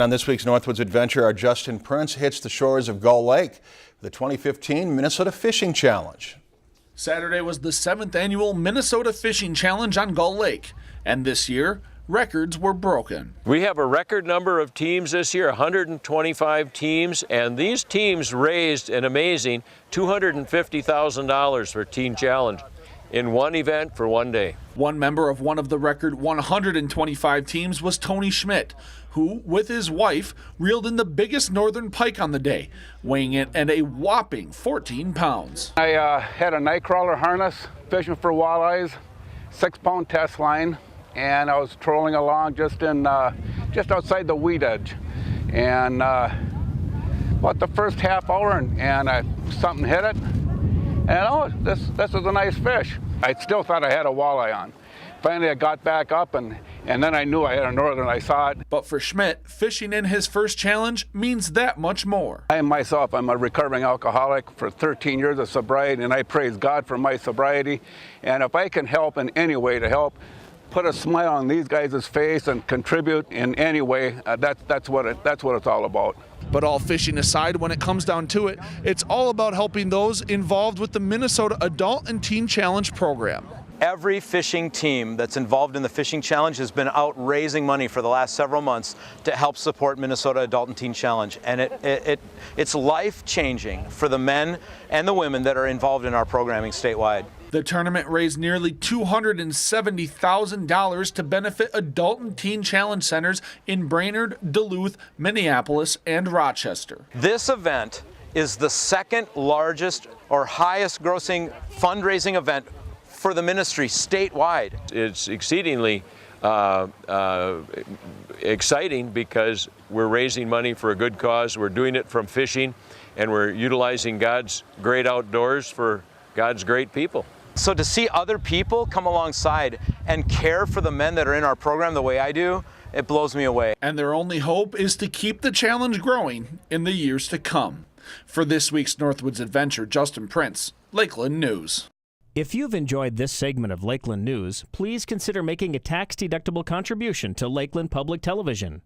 On this week's Northwoods Adventure, our Justin Prince hits the shores of Gull Lake for the 2015 Minnesota Fishing Challenge. Saturday was the 7th annual Minnesota Fishing Challenge on Gull Lake, and this year, records were broken. We have a record number of teams this year, 125 teams, and these teams raised an amazing $250,000 for Teen Challenge in one event for one day. One member of one of the record 125 teams was Tony Schmitt, who, with his wife, reeled in the biggest northern pike on the day, weighing in at a whopping 14 pounds. I had a night crawler harness, fishing for walleyes, 6-pound test line, and I was trolling along just outside the weed edge. And about the first half hour, and something hit it, and this is a nice fish. I still thought I had a walleye on. Finally, I got back up, and then I knew I had a northern. I saw it. But for Schmitt, fishing in his first challenge means that much more. I'm a recovering alcoholic for 13 years of sobriety, and I praise God for my sobriety. And if I can help in any way to help put a smile on these guys' face and contribute in any way, that's what it's all about. But all fishing aside, when it comes down to it, it's all about helping those involved with the Minnesota Adult and Teen Challenge program. Every fishing team that's involved in the Fishing Challenge has been out raising money for the last several months to help support Minnesota Adult and Teen Challenge. And it's life-changing for the men and the women that are involved in our programming statewide. The tournament raised nearly $270,000 to benefit Adult and Teen Challenge centers in Brainerd, Duluth, Minneapolis, and Rochester. This event is the second largest or highest grossing fundraising event for the ministry statewide. It's exceedingly exciting because we're raising money for a good cause. We're doing it from fishing, and we're utilizing God's great outdoors for God's great people. So to see other people come alongside and care for the men that are in our program the way I do, it blows me away. And their only hope is to keep the challenge growing in the years to come. For this week's Northwoods Adventure, Justin Prince, Lakeland News. If you've enjoyed this segment of Lakeland News, please consider making a tax-deductible contribution to Lakeland Public Television.